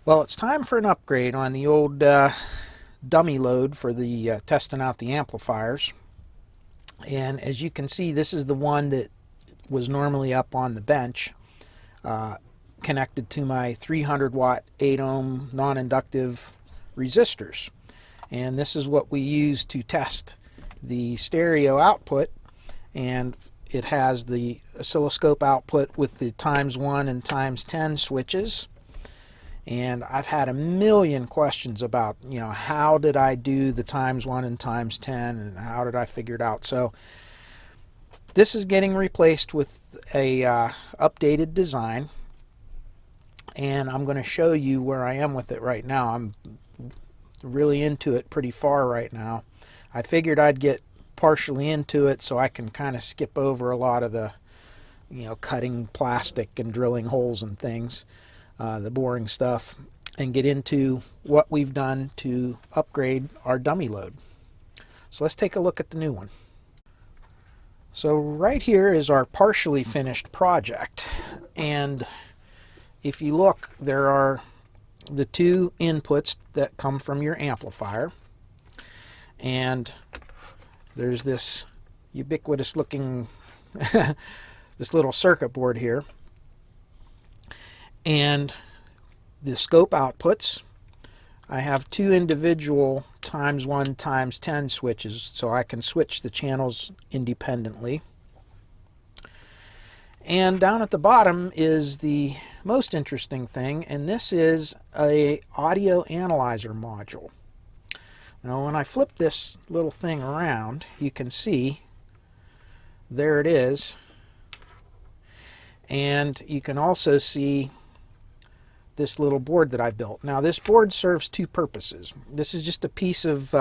Well, it's time for an upgrade on the old dummy load for the testing out the amplifiers. And as you can see, this is the one that was normally up on the bench, uh, connected to my 300 watt 8 ohm non-inductive resistors. And this is what we use to test the stereo output, and it has the oscilloscope output with the times 1 and times 10 switches. And I've had a million questions about, how did I do the times 1 and times 10 and how did I figure it out? So this is getting replaced with a updated design, and I'm going to show you where I am with it right now. I'm really into it pretty far right now. I figured I'd get partially into it so I can kind of skip over a lot of the, cutting plastic and drilling holes and things, the boring stuff, and get into what we've done to upgrade our dummy load. So let's take a look at the new one. So right here is our partially finished project, and if you look, there are the two inputs that come from your amplifier, and there's this ubiquitous looking this little circuit board here, and the scope outputs. I have two individual times 1 times 10 switches, so I can switch the channels independently. And down at the bottom is the most interesting thing, and this is a audio analyzer module. Now when I flip this little thing around, you can see there it is, and you can also see this little board that I built. Now this board serves two purposes. This is just a piece of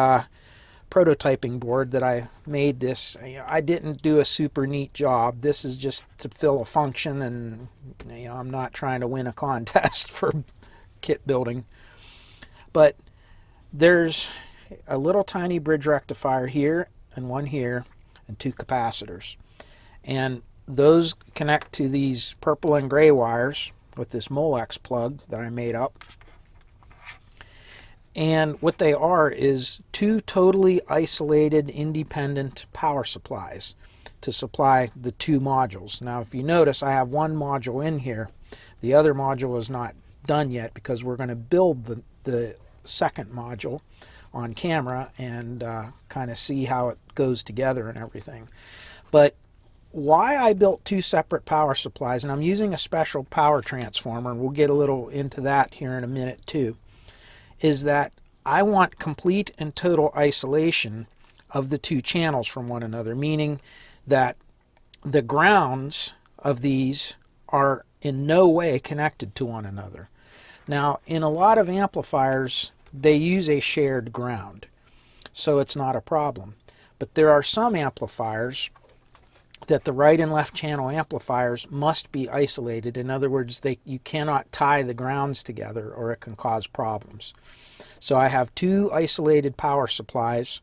prototyping board that I made this. I didn't do a super neat job. This is just to fill a function, and I'm not trying to win a contest for kit building. But there's a little tiny bridge rectifier here and one here and two capacitors. And those connect to these purple and gray wires with this Molex plug that I made up. And what they are is two totally isolated independent power supplies to supply the two modules. Now if you notice, I have one module in here. The other module is not done yet because we're going to build the second module on camera and kind of see how it goes together and everything. But why I built two separate power supplies, and I'm using a special power transformer, and we'll get a little into that here in a minute too, is that I want complete and total isolation of the two channels from one another, meaning that the grounds of these are in no way connected to one another. Now, in a lot of amplifiers, they use a shared ground, so it's not a problem. But there are some amplifiers that the right and left channel amplifiers must be isolated. In other words, you cannot tie the grounds together or it can cause problems. So I have two isolated power supplies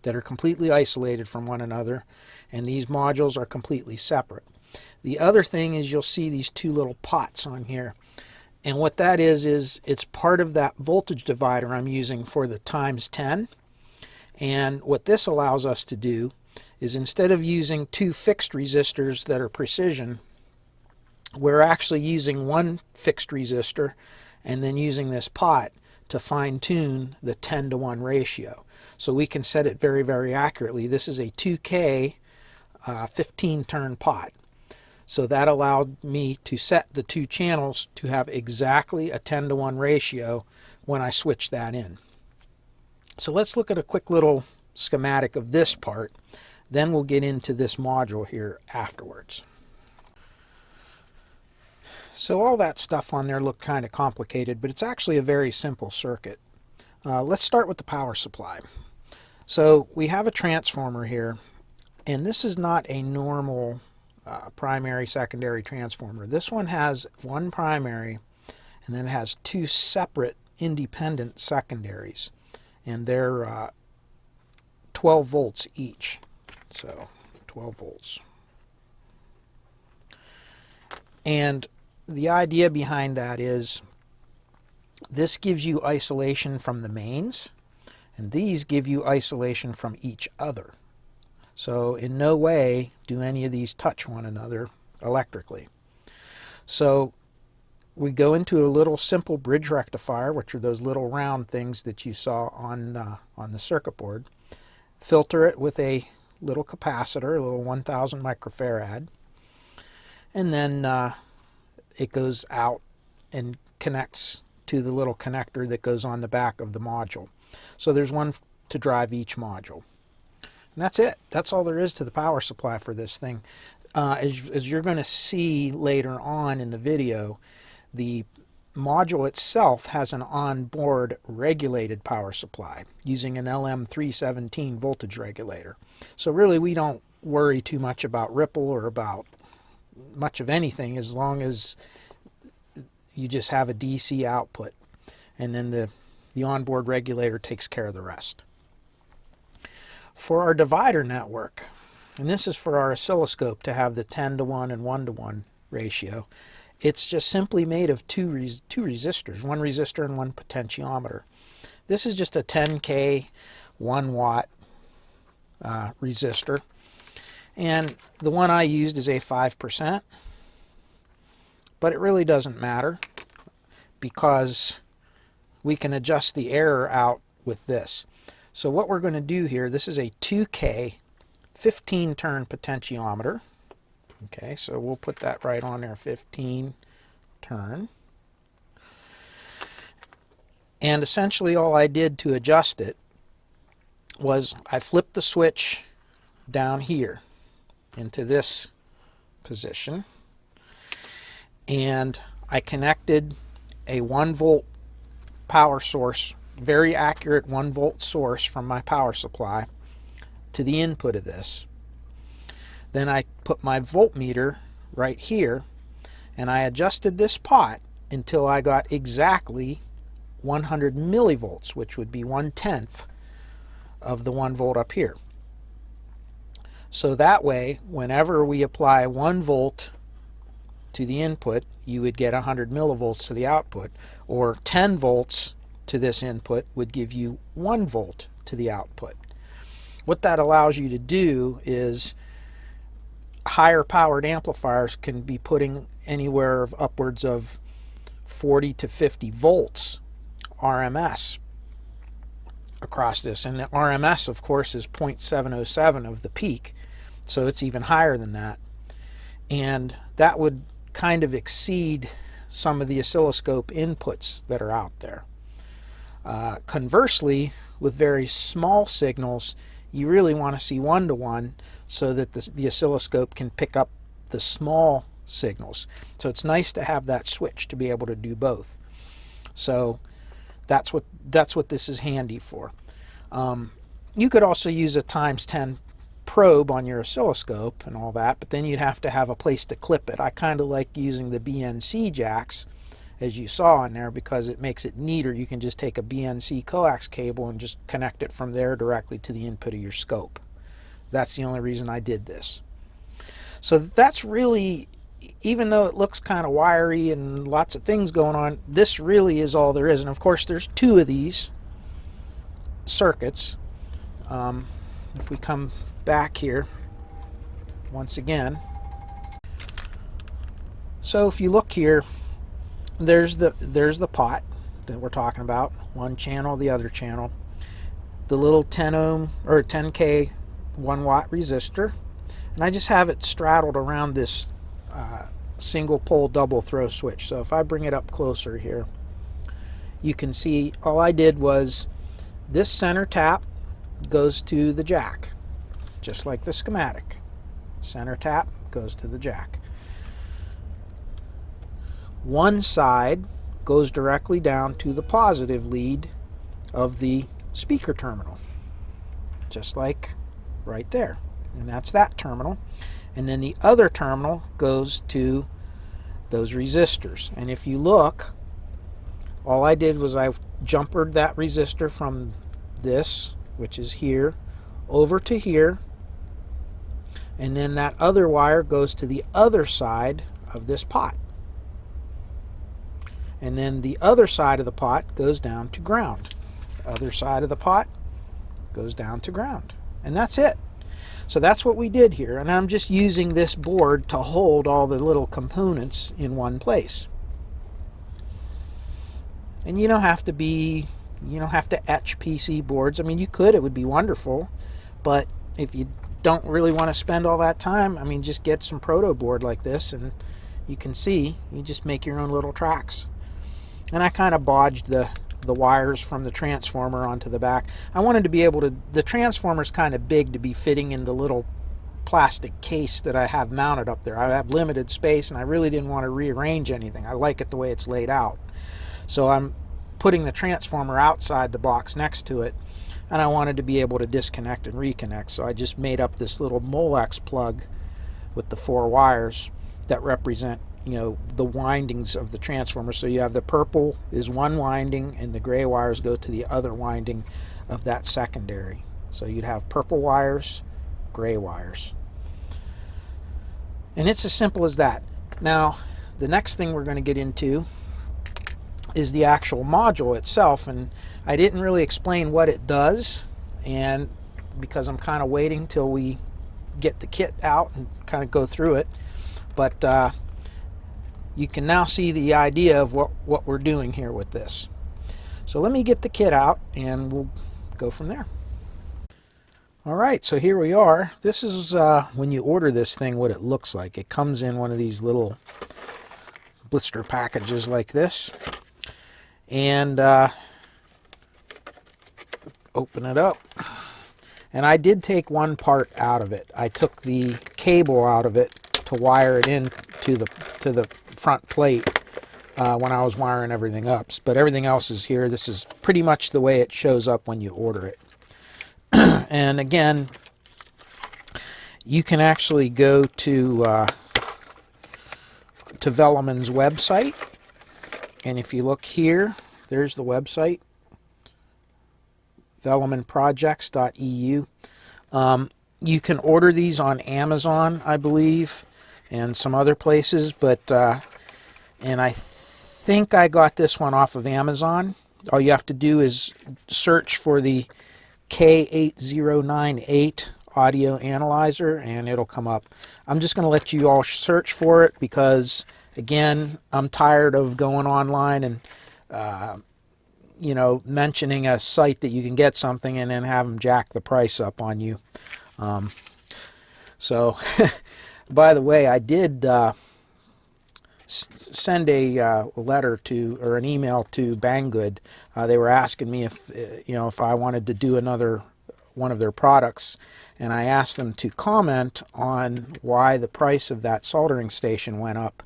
that are completely isolated from one another, and these modules are completely separate. The other thing is you'll see these two little pots on here, and what that is it's part of that voltage divider I'm using for the times 10. And what this allows us to do is, instead of using two fixed resistors that are precision, we're actually using one fixed resistor and then using this pot to fine-tune the 10-to-1 ratio. So we can set it very, very accurately. This is a 2K 15-turn pot. So that allowed me to set the two channels to have exactly a 10-to-1 ratio when I switch that in. So let's look at a quick little schematic of this part. Then we'll get into this module here afterwards. So all that stuff on there looked kind of complicated, but it's actually a very simple circuit. Let's start with the power supply. So we have a transformer here, and this is not a normal primary secondary transformer. This one has one primary and then it has two separate independent secondaries, and they're 12 volts each. So 12 volts. And the idea behind that is This gives you isolation from the mains, and these give you isolation from each other. So in no way do any of these touch one another electrically. So we go into a little simple bridge rectifier, which are those little round things that you saw on the circuit board. Filter it with a little capacitor, a little 1000 microfarad, and then it goes out and connects to the little connector that goes on the back of the module. So there's one to drive each module. And that's it. That's all there is to the power supply for this thing. As you're going to see later on in the video, the module itself has an onboard regulated power supply using an LM317 voltage regulator. So really we don't worry too much about ripple or about much of anything as long as you just have a DC output, and then the onboard regulator takes care of the rest. For our divider network, and this is for our oscilloscope to have the 10:1 and 1:1 ratio, it's just simply made of two resistors, one resistor and one potentiometer. This is just a 10K 1 watt resistor, and the one I used is a 5%, but it really doesn't matter because we can adjust the error out with this. So what we're going to do here, this is a 2K 15 turn potentiometer. Okay, so we'll put that right on there, 15 turn. And essentially all I did to adjust it was I flipped the switch down here into this position, and I connected a 1 volt power source, very accurate 1 volt source from my power supply, to the input of this. Then I put my voltmeter right here, and I adjusted this pot until I got exactly 100 millivolts, which would be 1/10 of the 1 volt up here. So that way, whenever we apply 1 volt to the input, you would get 100 millivolts to the output, or 10 volts to this input would give you 1 volt to the output. What that allows you to do is higher powered amplifiers can be putting anywhere of upwards of 40 to 50 volts RMS across this, and the RMS of course is 0.707 of the peak, so it's even higher than that, and that would kind of exceed some of the oscilloscope inputs that are out there. Conversely, with very small signals, you really want to see 1:1 so that the oscilloscope can pick up the small signals. So it's nice to have that switch to be able to do both. So that's what this is handy for. You could also use a ×10 probe on your oscilloscope and all that, but then you'd have to have a place to clip it. I kind of like using the BNC jacks, as you saw in there, because it makes it neater. You can just take a BNC coax cable and just connect it from there directly to the input of your scope. That's the only reason I did this. So that's really, even though it looks kind of wiry and lots of things going on, this really is all there is. And of course there's 2 of these circuits. If we come back here once again, so if you look here, there's the pot that we're talking about, one channel, the other channel, the little 10 ohm or 10K 1 watt resistor, and I just have it straddled around this single pole double throw switch. So if I bring it up closer here, you can see all I did was this center tap goes to the jack, just like the schematic. Center tap goes to the jack. One side goes directly down to the positive lead of the speaker terminal, just like right there, and that's that terminal. And then the other terminal goes to those resistors. And if you look, all I did was I jumpered that resistor from this, which is here, over to here, and then that other wire goes to the other side of this pot. and then the other side of the pot goes down to ground. Other side of the pot goes down to ground. And that's it. So that's what we did here, and I'm just using this board to hold all the little components in one place. And you don't have to etch PC boards. I mean, you could, it would be wonderful, but if you don't really want to spend all that time, I mean, just get some proto board like this, and you can see, you just make your own little tracks. And I kind of bodged the wires from the transformer onto the back. I wanted to be able to, the transformer's kind of big to be fitting in the little plastic case that I have mounted up there. I have limited space, and I really didn't want to rearrange anything. I like it the way it's laid out. So I'm putting the transformer outside the box next to it, and I wanted to be able to disconnect and reconnect. So I just made up this little Molex plug with the 4 wires that represent, the windings of the transformer. So you have the purple is one winding, and the gray wires go to the other winding of that secondary. So you'd have purple wires, gray wires. And it's as simple as that. Now, the next thing we're going to get into is the actual module itself, and I didn't really explain what it does, and because I'm kind of waiting till we get the kit out and kind of go through it, but you can now see the idea of what we're doing here with this. So let me get the kit out and we'll go from there. Alright, so here we are. This is when you order this thing, what it looks like. It comes in one of these little blister packages like this, and open it up, and I did take one part out of it. I took the cable out of it to wire it in to the front plate when I was wiring everything up, but everything else is here. This is pretty much the way it shows up when you order it. And again, you can actually go to Velleman's website, and if you look here, there's the website, vellemanprojects.eu. You can order these on Amazon, I believe, and some other places, but and I think I got this one off of Amazon. All you have to do is search for the K8098 audio analyzer, and it'll come up. I'm just going to let you all search for it because, again, I'm tired of going online and mentioning a site that you can get something and then have them jack the price up on you. So, by the way, I did send a letter to, or an email to Banggood. They were asking me if I wanted to do another one of their products, and I asked them to comment on why the price of that soldering station went up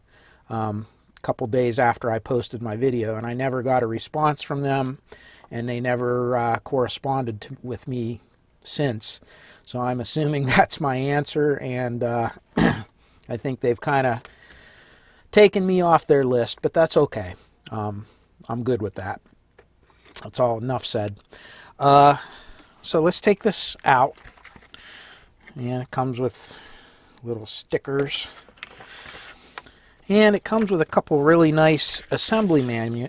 a couple days after I posted my video, and I never got a response from them, and they never corresponded with me since. So I'm assuming that's my answer, and I think they've kind of taken me off their list, but that's okay. I'm good with that. That's all, enough said. So let's take this out, and it comes with little stickers, and it comes with a couple really nice assembly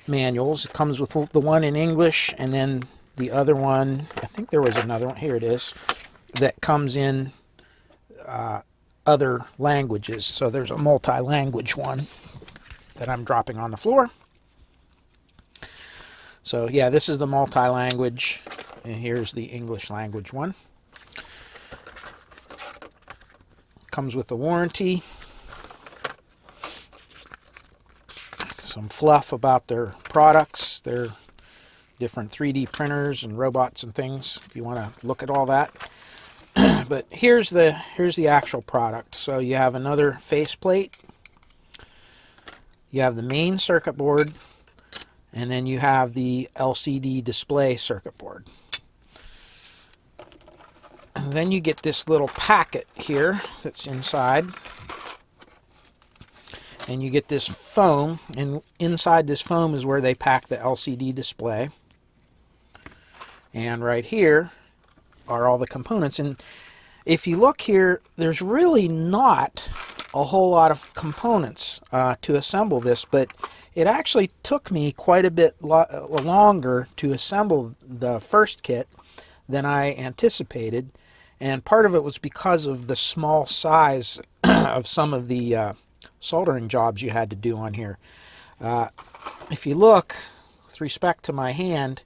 manuals. It comes with the one in English, and then the other one, I think there was another one, here it is, that comes in other languages. So there's a multi-language one that I'm dropping on the floor. So yeah, this is the multi-language, and here's the English language one. Comes with a warranty, some fluff about their products, their different 3D printers and robots and things, if you want to look at all that. But here's the actual product. So you have another faceplate, you have the main circuit board, and then you have the LCD display circuit board. And then you get this little packet here that's inside, and you get this foam, and inside this foam is where they pack the LCD display. And right here are all the components, and if you look here, there's really not a whole lot of components to assemble this, but it actually took me quite a bit longer to assemble the first kit than I anticipated, and part of it was because of the small size of some of the soldering jobs you had to do on here. If you look with respect to my hand,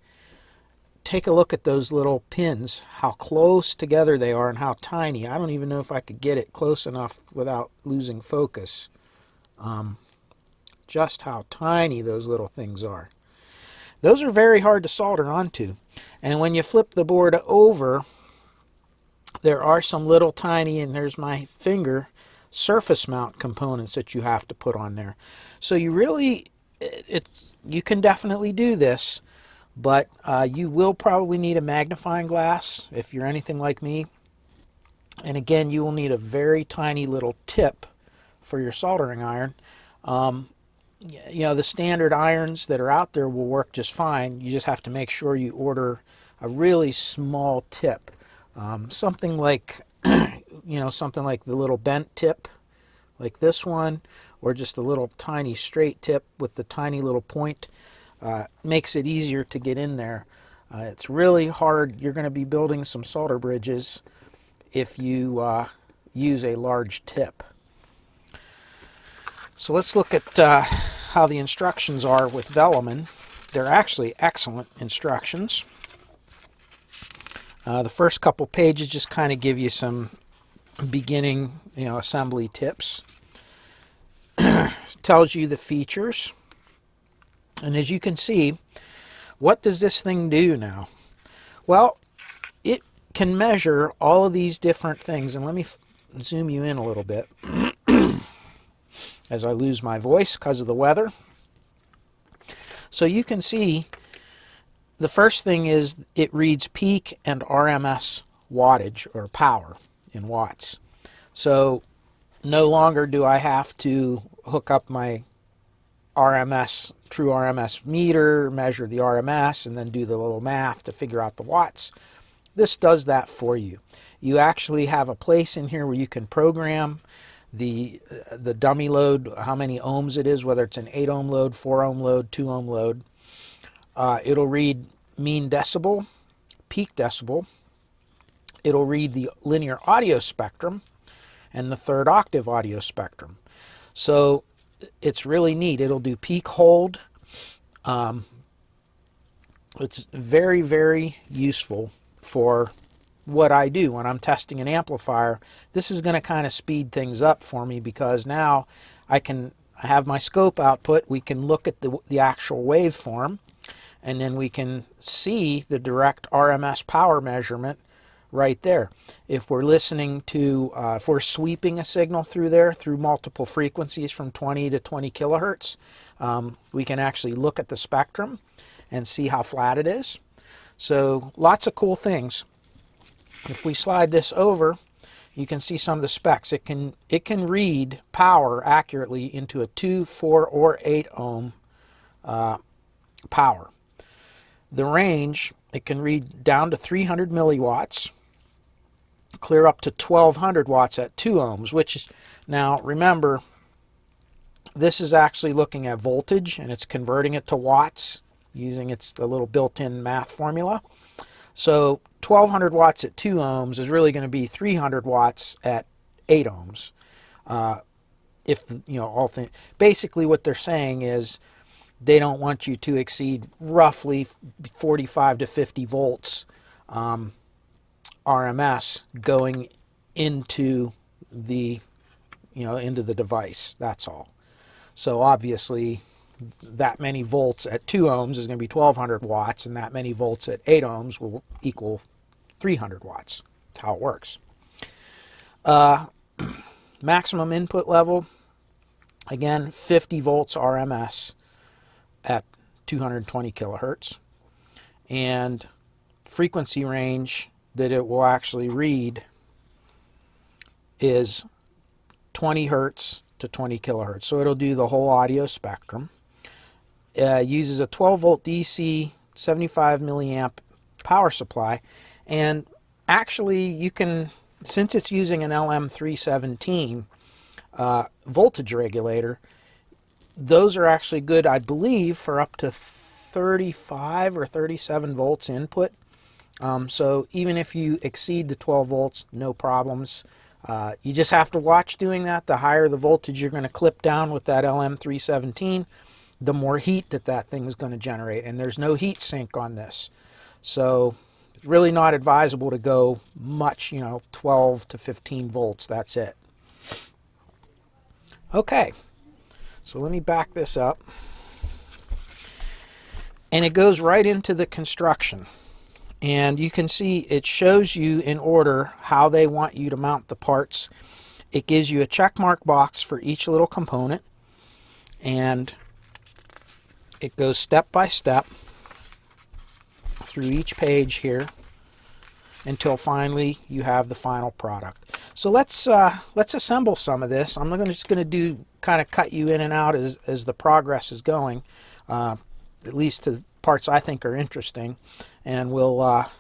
take a look at those little pins, how close together they are and how tiny. I don't even know if I could get it close enough without losing focus. Just how tiny those little things are. Those are very hard to solder onto. And when you flip the board over, there are some little tiny, and there's my finger, surface mount components that you have to put on there. So you really, you can definitely do this, but you will probably need a magnifying glass if you're anything like me. And again, you will need a very tiny little tip for your soldering iron. You know, the standard irons that are out there will work just fine. You just have to make sure you order a really small tip. Something like, you know, something like the little bent tip, like this one, or just a little tiny straight tip with the tiny little point. Makes it easier to get in there. It's really hard. You're going to be building some solder bridges if you use a large tip. So let's look at how the instructions are with Velleman. They're actually excellent instructions. The first couple pages just kind of give you some beginning, you know, assembly tips. Tells you the features. And as you can see, what does this thing do now? Well, it can measure all of these different things. And let me zoom you in a little bit as I lose my voice because of the weather. So you can see the first thing is it reads peak and RMS wattage, or power in watts. So no longer do I have to hook up my RMS, true RMS meter, measure the RMS, and then do the little math to figure out the watts. This does that for you. You actually have a place in here where you can program the dummy load, how many ohms it is, whether it's an 8 ohm load, 4 ohm load, 2 ohm load. It'll read mean decibel, peak decibel. It'll read the linear audio spectrum and the third octave audio spectrum. So it's really neat. It'll do peak hold. It's very, very useful for what I do when I'm testing an amplifier. This is going to kind of speed things up for me because now I have my scope output. We can look at the actual waveform, and then we can see the direct RMS power measurement right there. If we're listening to, if we're sweeping a signal through there through multiple frequencies from 20 to 20 kilohertz, we can actually look at the spectrum and see how flat it is. So lots of cool things. If we slide this over, you can see some of the specs. It can read power accurately into a 2, 4, or 8 ohm power. The range, it can read down to 300 milliwatts, clear up to 1200 watts at 2 ohms, which is, now remember, this is actually looking at voltage and it's converting it to watts using a little built-in math formula. So 1200 watts at 2 ohms is really going to be 300 watts at 8 ohms. If you know, all things, basically what they're saying is they don't want you to exceed roughly 45 to 50 volts RMS going into the, into the device. That's all. So obviously that many volts at 2 ohms is going to be 1200 watts, and that many volts at 8 ohms will equal 300 watts. That's how it works. Maximum input level, again, 50 volts RMS at 220 kilohertz. And frequency range that it will actually read is 20 hertz to 20 kilohertz. So it'll do the whole audio spectrum. Uses a 12 volt DC 75 milliamp power supply, and actually you can since it's using an LM317 voltage regulator, those are actually good, I believe, for up to 35 or 37 volts input. So even if you exceed the 12 volts, no problems. You just have to watch doing that. The higher the voltage you're going to clip down with that LM317, the more heat that thing is going to generate. And there's no heat sink on this. So it's really not advisable to go much, 12 to 15 volts. That's it. Okay, so let me back this up. And it goes right into the construction. And you can see it shows you in order how they want you to mount the parts. It gives you a check mark box for each little component. And it goes step by step through each page here until finally you have the final product. So let's assemble some of this. I'm just going to do kind of cut you in and out as the progress is going, at least to the parts I think are interesting, and we'll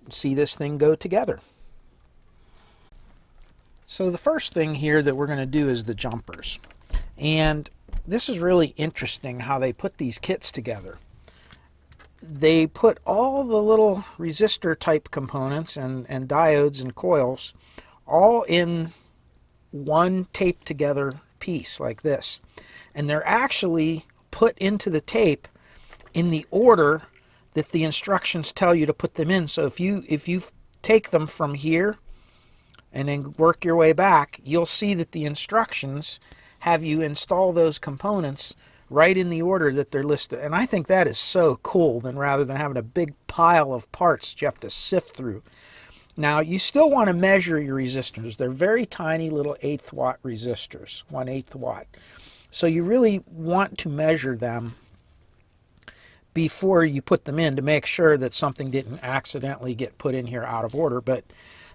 see this thing go together. So the first thing here that we're going to do is the jumpers, and this is really interesting how they put these kits together. They put all the little resistor type components and diodes and coils all in one taped together piece like this, and they're actually put into the tape in the order that the instructions tell you to put them in. So if you take them from here and then work your way back, you'll see that the instructions have you install those components right in the order that they're listed. And I think that is so cool, rather than having a big pile of parts that you have to sift through. Now, you still want to measure your resistors. They're very tiny little 1/8 watt resistors, 1/8 watt. So you really want to measure them before you put them in to make sure that something didn't accidentally get put in here out of order. But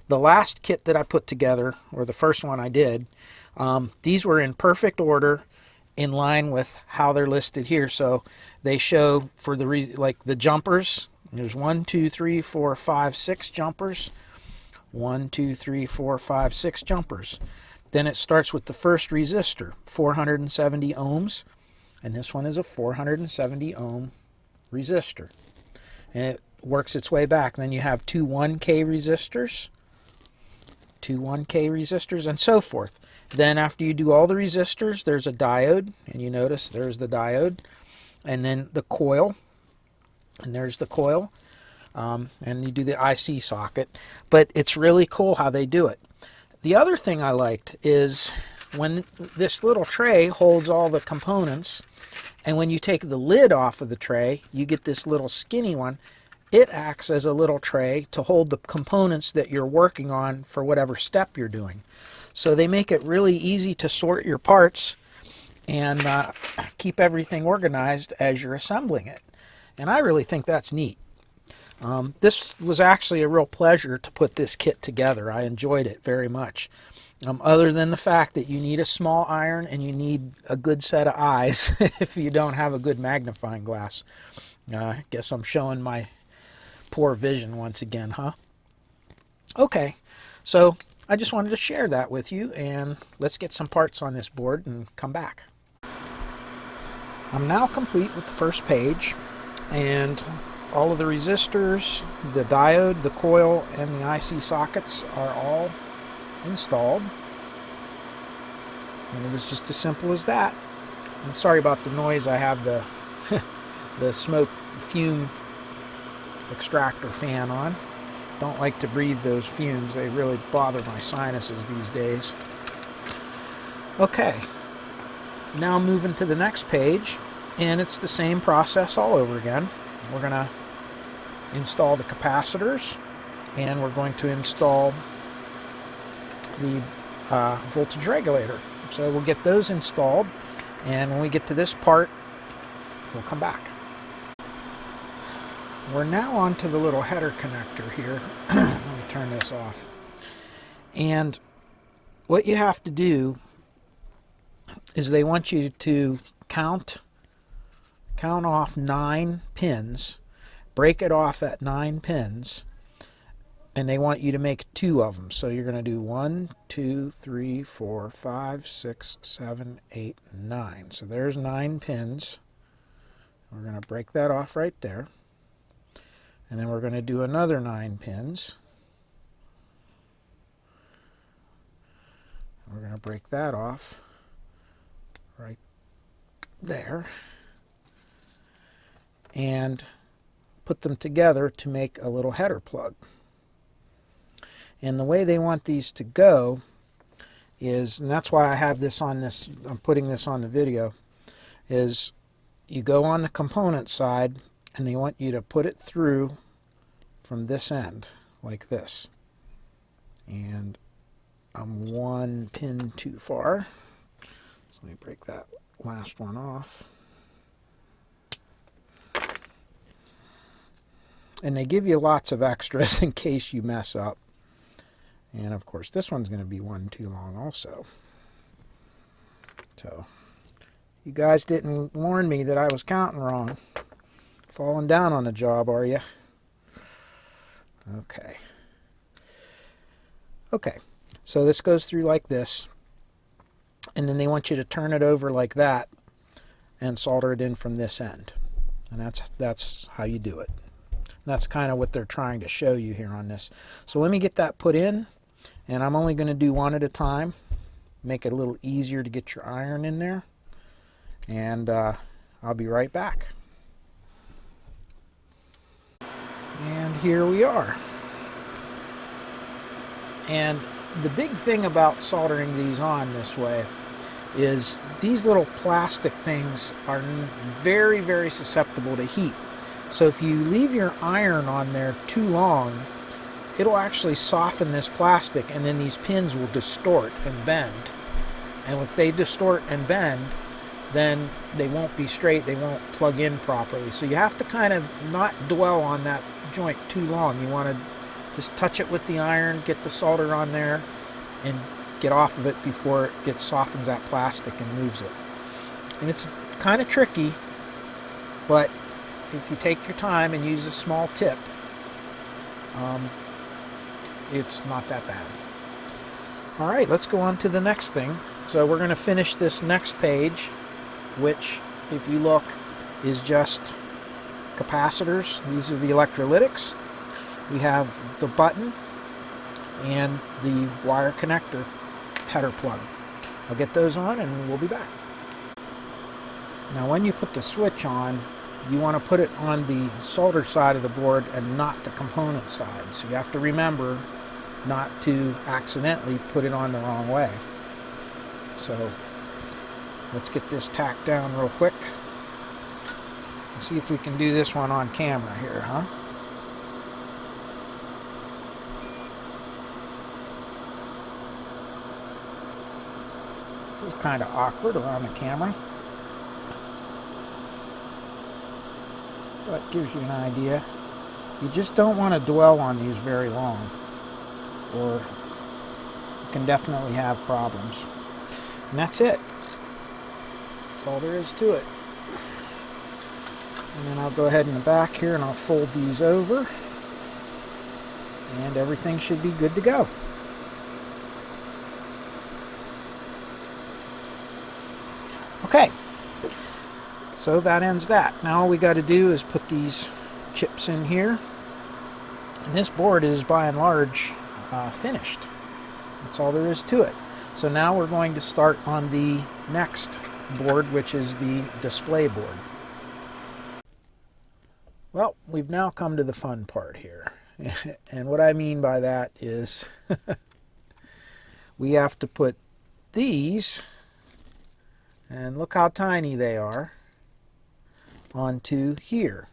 the last kit that I put together, or the first one I did, these were in perfect order, in line with how they're listed here. So they show for like the jumpers, there's 1, 2, 3, 4, 5, 6 jumpers. 1, 2, 3, 4, 5, 6 jumpers. Then it starts with the first resistor, 470 ohms, and this one is a 470 ohm resistor. And it works its way back. Then you have two 1K resistors, two 1K resistors, and so forth. Then after you do all the resistors, there's a diode, and you notice there's the diode, and then the coil, and there's the coil, and you do the IC socket. But it's really cool how they do it. The other thing I liked is when this little tray holds all the components, and when you take the lid off of the tray, you get this little skinny one. It acts as a little tray to hold the components that you're working on for whatever step you're doing. So they make it really easy to sort your parts and keep everything organized as you're assembling it. And I really think that's neat. This was actually a real pleasure to put this kit together. I enjoyed it very much. Other than the fact that you need a small iron and you need a good set of eyes if you don't have a good magnifying glass. I guess I'm showing my poor vision once again, huh? Okay, so I just wanted to share that with you, and let's get some parts on this board and come back. I'm now complete with the first page, and all of the resistors, the diode, the coil, and the IC sockets are all installed. And it was just as simple as that. I'm sorry about the noise. I have the the smoke fume extractor fan on. Don't like to breathe those fumes. They really bother my sinuses these days. Okay, now moving to the next page, and it's the same process all over again. We're going to install the capacitors, and we're going to install the voltage regulator. So we'll get those installed, and when we get to this part, we'll come back. We're now on to the little header connector here. Let me turn this off. And what you have to do is they want you to count off 9 pins, break it off at 9 pins, and they want you to make 2 of them. So you're going to do 1, 2, 3, 4, 5, 6, 7, 8, 9. So there's 9 pins. We're going to break that off right there. And then we're going to do another 9 pins. We're going to break that off right there. And put them together to make a little header plug. And the way they want these to go is, and that's why I have this on this, I'm putting this on the video, is you go on the component side and they want you to put it through from this end like this. And I'm 1 pin too far, so let me break that last one off. And they give you lots of extras in case you mess up. And of course this one's going to be 1 too long also. So you guys didn't warn me that I was counting wrong. Falling down on the job, are you? Okay. Okay, so this goes through like this, and then they want you to turn it over like that and solder it in from this end. And that's how you do it. And that's kind of what they're trying to show you here on this. So let me get that put in, and I'm only going to do one at a time. Make it a little easier to get your iron in there. And I'll be right back. And here we are. And the big thing about soldering these on this way is these little plastic things are very, very susceptible to heat. So if you leave your iron on there too long, it'll actually soften this plastic, and then these pins will distort and bend. And if they distort and bend, then they won't be straight, they won't plug in properly. So you have to kind of not dwell on that joint too long. You want to just touch it with the iron, get the solder on there, and get off of it before it softens that plastic and moves it. And it's kind of tricky, but if you take your time and use a small tip, it's not that bad. All right, let's go on to the next thing. So we're going to finish this next page, which, if you look, is just capacitors. These are the electrolytics. We have the button and the wire connector header plug. I'll get those on and we'll be back. Now when you put the switch on, you want to put it on the solder side of the board and not the component side. So you have to remember not to accidentally put it on the wrong way. So let's get this tacked down real quick and see if we can do this one on camera here, huh? This is kind of awkward around the camera, but gives you an idea. You just don't want to dwell on these very long, or you can definitely have problems. And that's it. That's all there is to it. And then I'll go ahead in the back here and I'll fold these over, and everything should be good to go. Okay, so that ends that. Now all we got to do is put these chips in here, and this board is by and large finished. That's all there is to it. So now we're going to start on the next board, which is the display board. Well, we've now come to the fun part here. And what I mean by that is we have to put these, and look how tiny they are, onto here.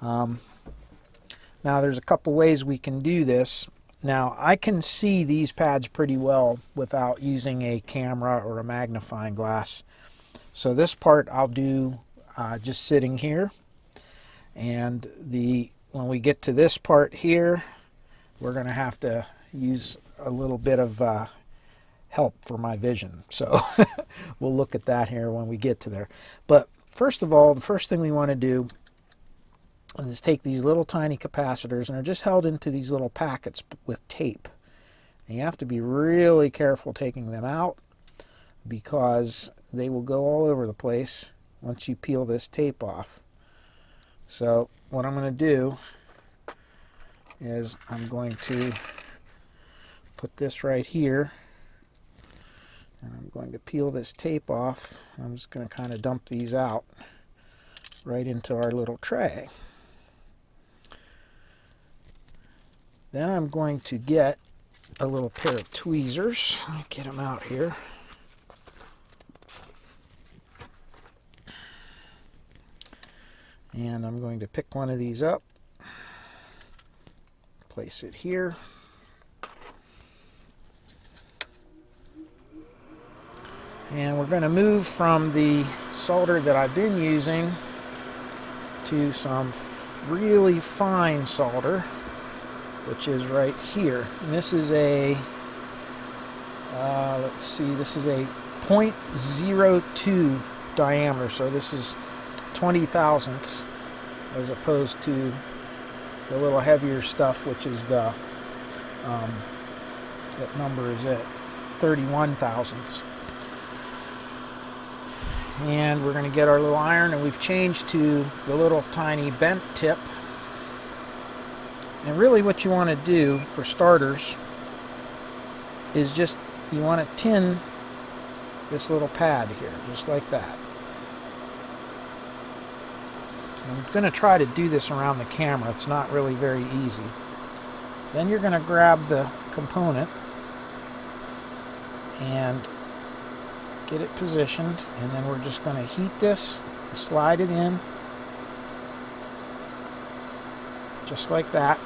Now there's a couple ways we can do this. Now I can see these pads pretty well without using a camera or a magnifying glass. So this part I'll do just sitting here. And when we get to this part here, we're going to have to use a little bit of help for my vision. So we'll look at that here when we get to there. But first of all, the first thing we want to do and just take these little tiny capacitors, and they're just held into these little packets with tape. And you have to be really careful taking them out because they will go all over the place once you peel this tape off. So what I'm going to do is I'm going to put this right here, and I'm going to peel this tape off. I'm just going to kind of dump these out right into our little tray. Then I'm going to get a little pair of tweezers. Let me get them out here. And I'm going to pick one of these up, place it here. And we're going to move from the solder that I've been using to some really fine solder, which is right here. And this is a, let's see, this is a 0.02 diameter, so this is 20 thousandths as opposed to the little heavier stuff, which is the, what number is it? 31 thousandths. And we're going to get our little iron, and we've changed to the little tiny bent tip. And really what you want to do for starters is just, you want to tin this little pad here, just like that. I'm going to try to do this around the camera. It's not really very easy. Then you're going to grab the component and get it positioned, and then we're just going to heat this and slide it in just like that.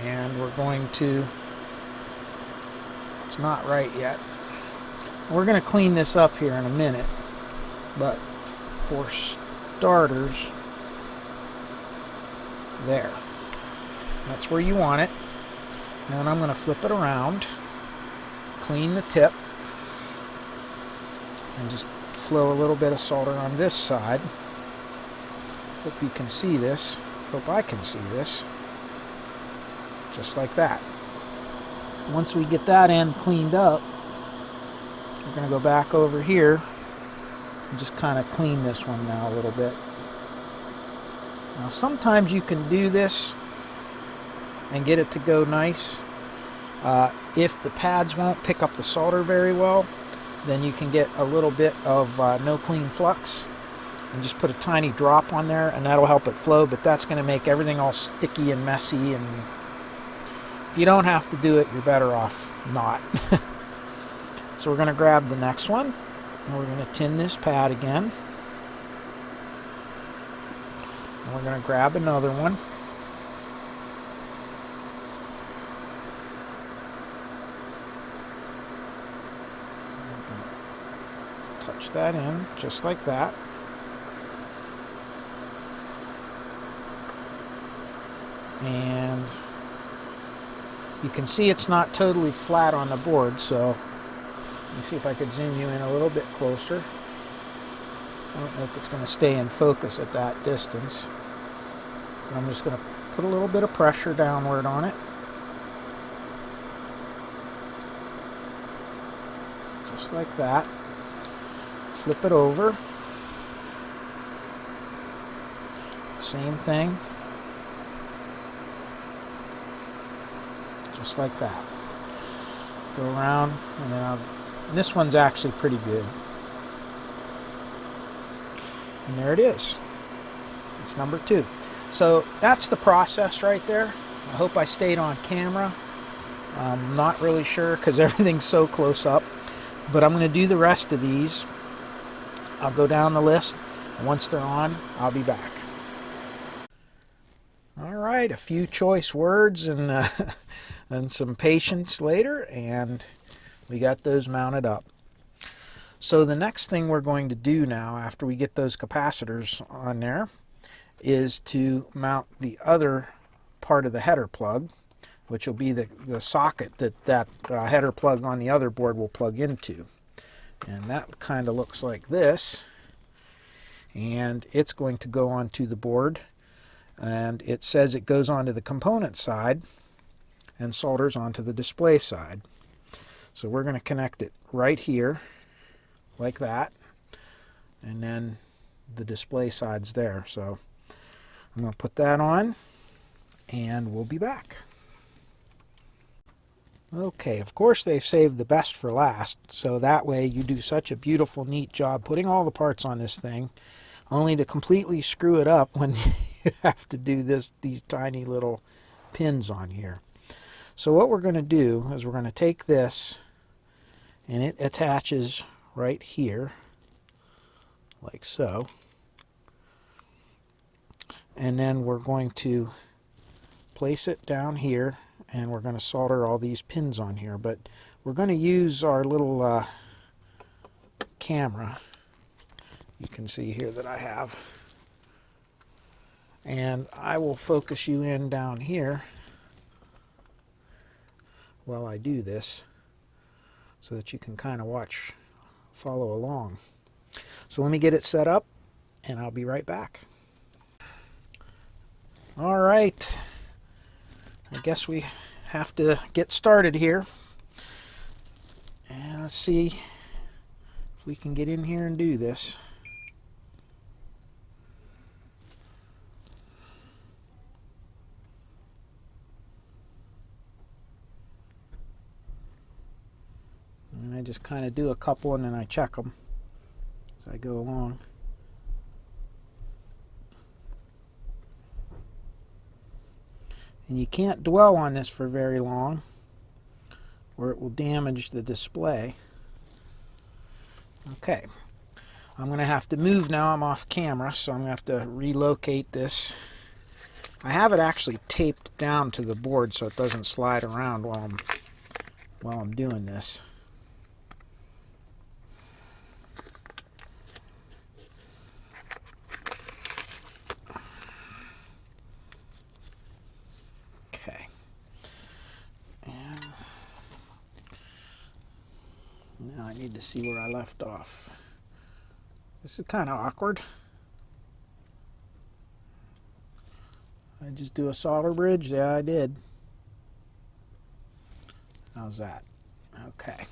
And we're going to, it's not right yet. We're going to clean this up here in a minute, but for starters, there. That's where you want it. And I'm going to flip it around, clean the tip, and just flow a little bit of solder on this side. Hope you can see this. Hope I can see this. Just like that. Once we get that end cleaned up, we're going to go back over here and just kind of clean this one now a little bit. Now sometimes you can do this and get it to go nice. If the pads won't pick up the solder very well, then you can get a little bit of no clean flux and just put a tiny drop on there, and that'll help it flow, but that's going to make everything all sticky and messy, and if you don't have to do it, you're better off not. So we're going to grab the next one, and we're going to tin this pad again. And we're going to grab another one. Touch that in, just like that. And you can see it's not totally flat on the board, so let me see if I could zoom you in a little bit closer. I don't know if it's going to stay in focus at that distance. But I'm just going to put a little bit of pressure downward on it. Just like that. Flip it over. Same thing. Just like that. Go around, and then this one's actually pretty good. And there it is. It's number 2. So that's the process right there. I hope I stayed on camera. I'm not really sure because everything's so close up. But I'm going to do the rest of these. I'll go down the list, and once they're on, I'll be back. All right, a few choice words and and some patience later, and we got those mounted up. So the next thing we're going to do now, after we get those capacitors on there, is to mount the other part of the header plug, which will be the socket that header plug on the other board will plug into. And that kind of looks like this. and it's going to go onto the board, and it says it goes onto the component side and solders onto the display side. So we're going to connect it right here like that, and then the display side's there. So I'm going to put that on and we'll be back. Okay, of course they've saved the best for last, so that way you do such a beautiful, neat job putting all the parts on this thing, only to completely screw it up when you have to do these tiny little pins on here. So what we're going to do is we're going to take this, and it attaches right here, like so. And then we're going to place it down here, and we're going to solder all these pins on here. But we're going to use our little camera. You can see here that I have. And I will focus you in down here while I do this, so that you can kind of follow along. So let me get it set up, and I'll be right back. All right, I guess we have to get started here. And let's see if we can get in here and do this. And I just kind of do a couple and then I check them as I go along. And you can't dwell on this for very long, or it will damage the display. Okay, I'm going to have to move now. I'm off camera, so I'm going to have to relocate this. I have it actually taped down to the board so it doesn't slide around while I'm doing this. Okay. And now I need to see where I left off. This is kind of awkward. I just do a solder bridge? Yeah, I did. How's that? Okay.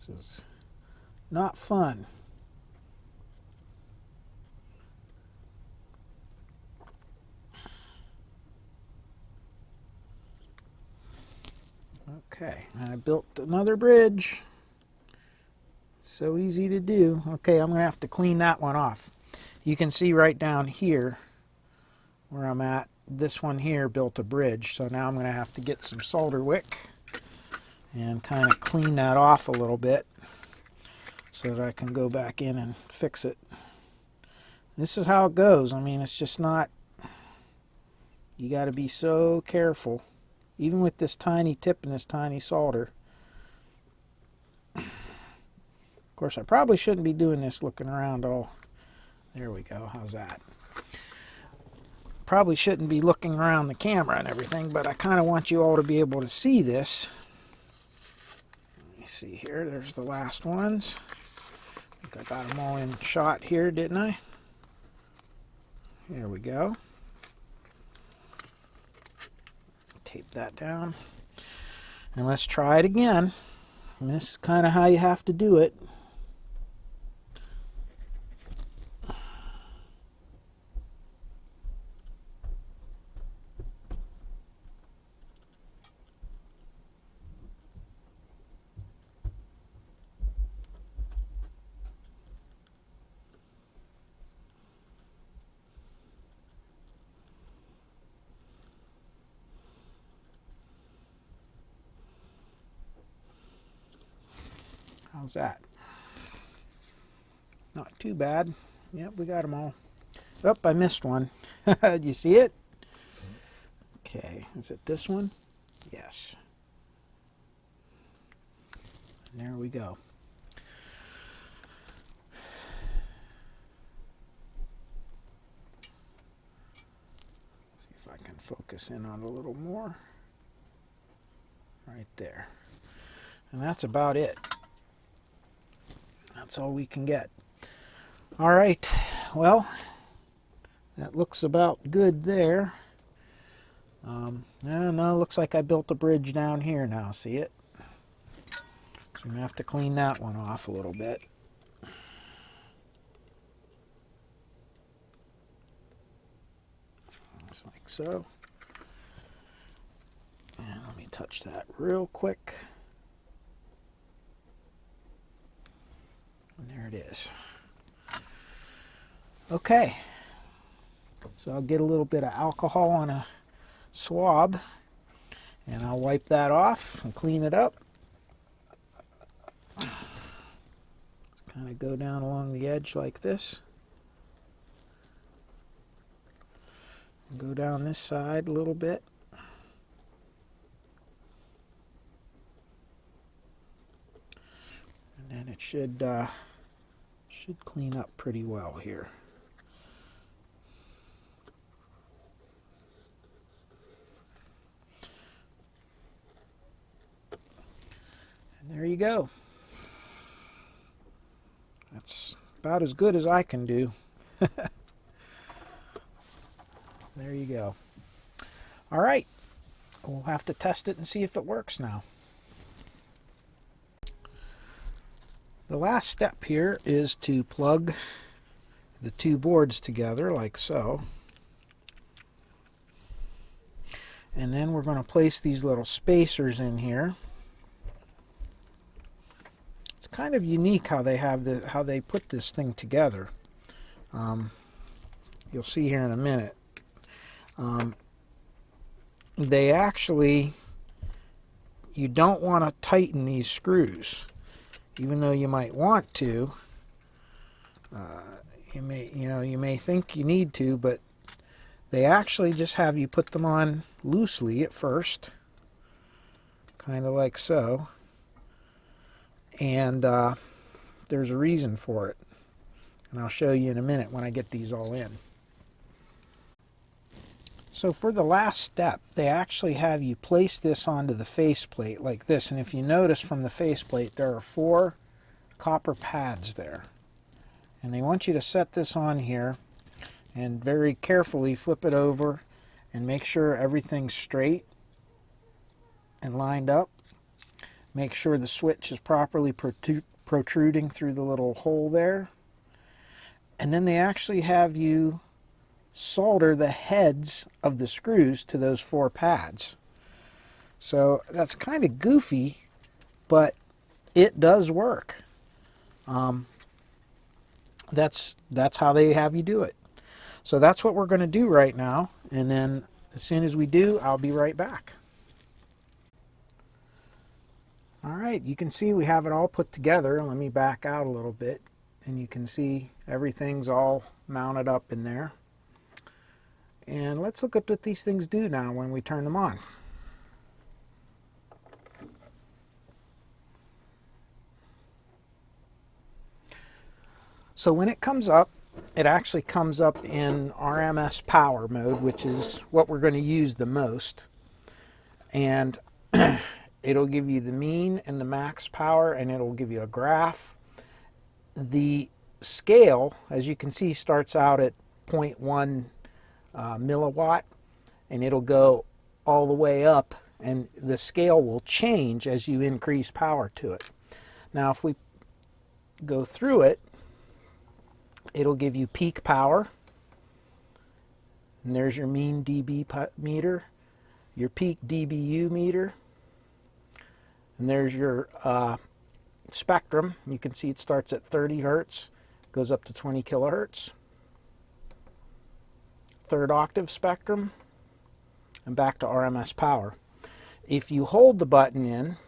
This is not fun. Okay, I built another bridge. So easy to do. Okay, I'm going to have to clean that one off. You can see right down here where I'm at, this one here built a bridge. So now I'm going to have to get some solder wick and kind of clean that off a little bit so that I can go back in and fix it. This is how it goes. I mean, it's just not, you got to be so careful, even with this tiny tip and this tiny solder. Of course, I probably shouldn't be doing this looking around all. There we go. How's that? Probably shouldn't be looking around the camera and everything, but I kind of want you all to be able to see this. Let me see here. There's the last ones. I think I got them all in shot here, didn't I? Here we go. Tape that down. And let's try it again. And this is kind of how you have to do it. How's that? Not too bad. Yep, we got them all. Oh, I missed one. Did you see it? Okay, is it this one? Yes. And there we go. See if I can focus in on a little more. right there. And that's about it. That's all we can get. All right, well, that looks about good there. No, looks like I built a bridge down here now, see it? So I'm going to have to clean that one off a little bit. Just like so. And let me touch that real quick. And there it is. Okay, so I'll get a little bit of alcohol on a swab and I'll wipe that off and clean it up. Kind of go down along the edge like this. Go down this side a little bit. And then it should clean up pretty well here. And there you go. That's about as good as I can do. There you go. All right, we'll have to test it and see if it works now. The last step here is to plug the two boards together like so. And then we're going to place these little spacers in here. It's kind of unique how they put this thing together. You'll see here in a minute. They actually, you don't want to tighten these screws, even though you might want to. You may think you need to, but they actually just have you put them on loosely at first, kind of like so. And there's a reason for it, and I'll show you in a minute when I get these all in. So for the last step, they actually have you place this onto the faceplate like this. And if you notice from the faceplate, there are 4 copper pads there. And they want you to set this on here and very carefully flip it over and make sure everything's straight and lined up. Make sure the switch is properly protruding through the little hole there. And then they actually have you solder the heads of the screws to those 4 pads. So that's kind of goofy, but it does work. That's how they have you do it. So that's what we're going to do right now, and then as soon as we do, I'll be right back. All right, you can see we have it all put together. Let me back out a little bit, and you can see everything's all mounted up in there. And let's look at what these things do now when we turn them on. So when it comes up, it actually comes up in RMS power mode, which is what we're going to use the most. And it'll give you the mean and the max power, and it'll give you a graph. The scale, as you can see, starts out at 0.1 milliwatt, and it'll go all the way up, and the scale will change as you increase power to it. Now if we go through it, it'll give you peak power, and there's your mean dB meter, your peak dBu meter, and there's your spectrum. You can see it starts at 30 hertz, goes up to 20 kilohertz. 3rd octave spectrum, and back to RMS power. If you hold the button in,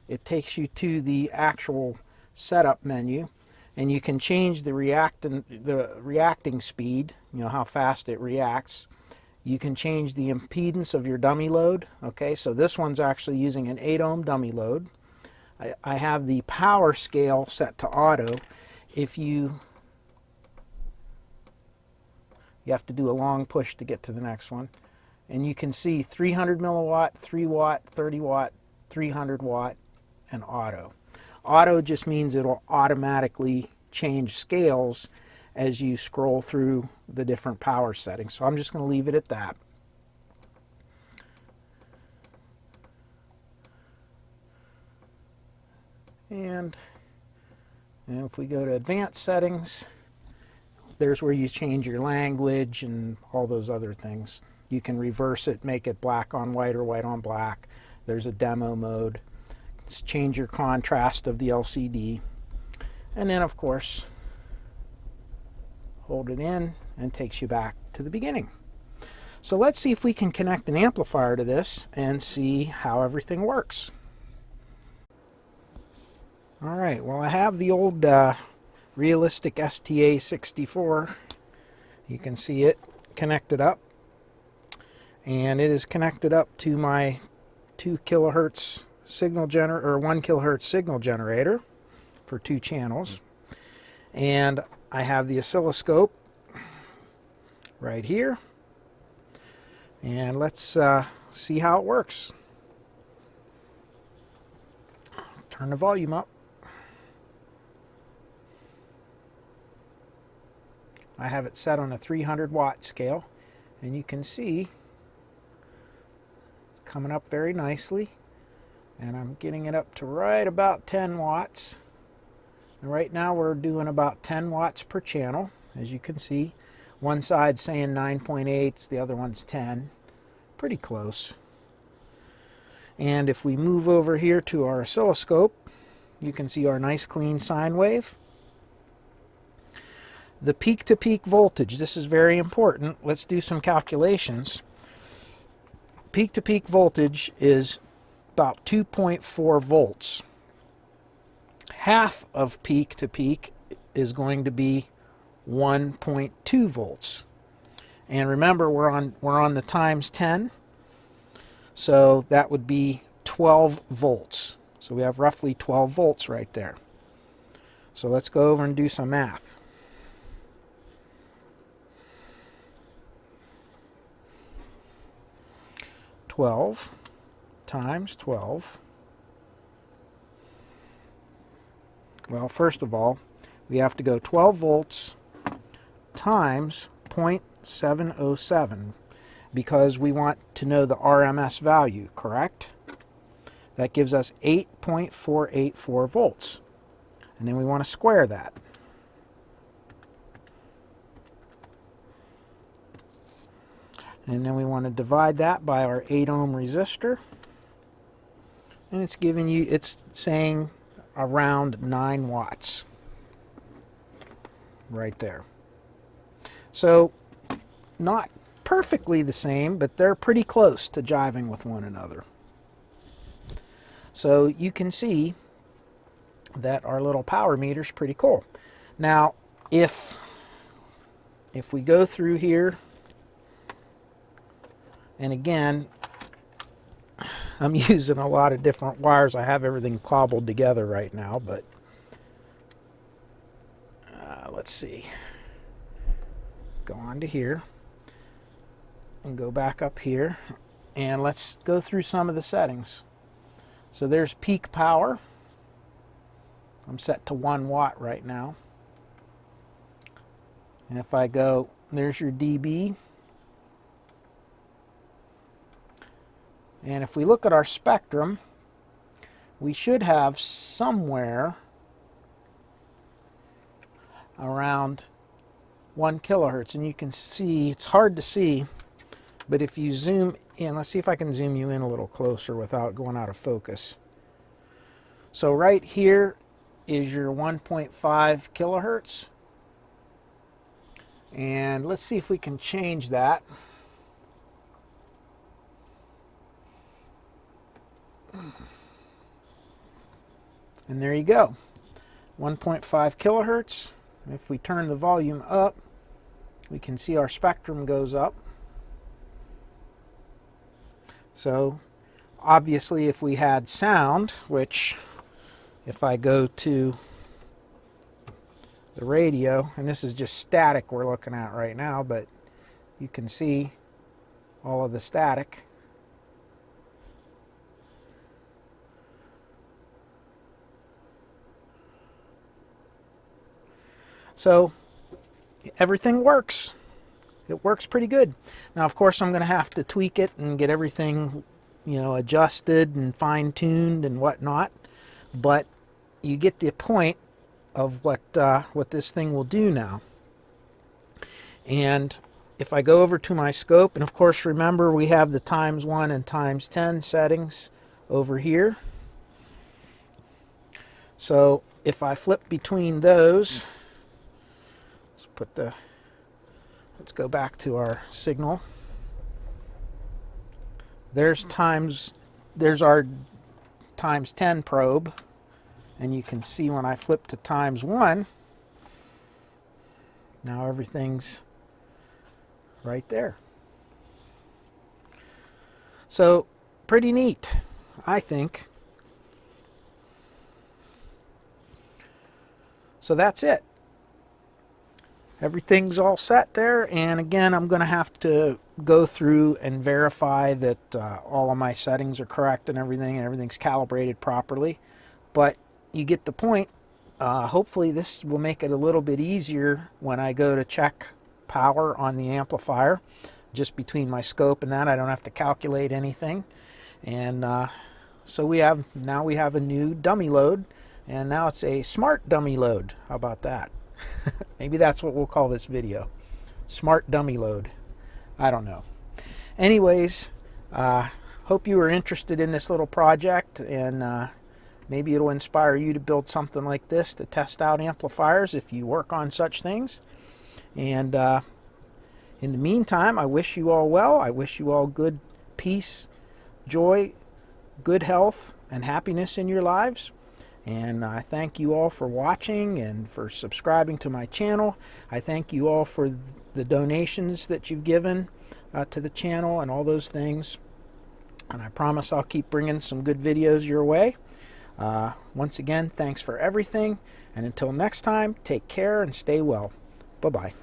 it takes you to the actual setup menu, and you can change the reacting speed, how fast it reacts. You can change the impedance of your dummy load. Okay, so this one's actually using an 8 ohm dummy load. I have the power scale set to auto. If you have to do a long push to get to the next one. And you can see 300 milliwatt, 3 watt, 30 watt, 300 watt, and auto. Auto just means it'll automatically change scales as you scroll through the different power settings. So I'm just going to leave it at that. And if we go to advanced settings, there's where you change your language and all those other things. You can reverse it, make it black on white or white on black. There's a demo mode. Let's change your contrast of the LCD. And then, of course, hold it in and takes you back to the beginning. So let's see if we can connect an amplifier to this and see how everything works. All right, well, I have the old realistic STA64. You can see it connected up. And it is connected up to my 2 kilohertz signal generator, or 1 kilohertz signal generator for 2 channels. And I have the oscilloscope right here. And let's see how it works. Turn the volume up. I have it set on a 300 watt scale, and you can see it's coming up very nicely. And I'm getting it up to right about 10 watts. And right now we're doing about 10 watts per channel, as you can see. One side's saying 9.8, the other one's 10. Pretty close. And if we move over here to our oscilloscope, you can see our nice clean sine wave. The peak-to-peak voltage, this is very important. Let's do some calculations. Peak-to-peak voltage is about 2.4 volts. Half of peak-to-peak is going to be 1.2 volts. And remember, we're on the times 10, so that would be 12 volts. So we have roughly 12 volts right there. So let's go over and do some math. Twelve times 12. Well, first of all, we have to go 12 volts times 0.707 because we want to know the RMS value, correct? That gives us 8.484 volts. And then we want to square that. And then we want to divide that by our 8 ohm resistor. And it's giving you, it's saying around 9 watts. Right there. So, not perfectly the same, but they're pretty close to jiving with one another. So you can see that our little power meter is pretty cool. Now, if we go through here, and again, I'm using a lot of different wires. I have everything cobbled together right now, but let's see. Go on to here and go back up here, and let's go through some of the settings. So there's peak power. I'm set to 1 watt right now. And if I go, there's your dB. And if we look at our spectrum, we should have somewhere around 1 kilohertz. And you can see, it's hard to see, but if you zoom in, let's see if I can zoom you in a little closer without going out of focus. So right here is your 1.5 kilohertz. And let's see if we can change that. And there you go, 1.5 kilohertz. If we turn the volume up, we can see our spectrum goes up. So obviously if we had sound, which if I go to the radio, and this is just static we're looking at right now, but you can see all of the static. So everything works. It works pretty good. Now, of course, I'm going to have to tweak it and get everything, adjusted and fine-tuned and whatnot. But you get the point of what this thing will do now. And if I go over to my scope, and of course, remember we have the ×1 and ×10 settings over here. So if I flip between those, let's go back to our signal. There's our ×10 probe, and you can see when I flip to ×1, now everything's right there. So pretty neat, I think. So that's it. Everything's all set there, and again, I'm going to have to go through and verify that all of my settings are correct and everything's calibrated properly. But you get the point. Hopefully this will make it a little bit easier when I go to check power on the amplifier. Just between my scope and that, I don't have to calculate anything. And so we have a new dummy load, and now it's a smart dummy load. How about that? Maybe that's what we'll call this video. Smart dummy load. I don't know. Anyways, hope you were interested in this little project, and maybe it'll inspire you to build something like this to test out amplifiers if you work on such things. And in the meantime, I wish you all well. I wish you all good peace, joy, good health, and happiness in your lives. And I thank you all for watching and for subscribing to my channel. I thank you all for the donations that you've given to the channel and all those things. And I promise I'll keep bringing some good videos your way. Once again, thanks for everything. And until next time, take care and stay well. Bye-bye.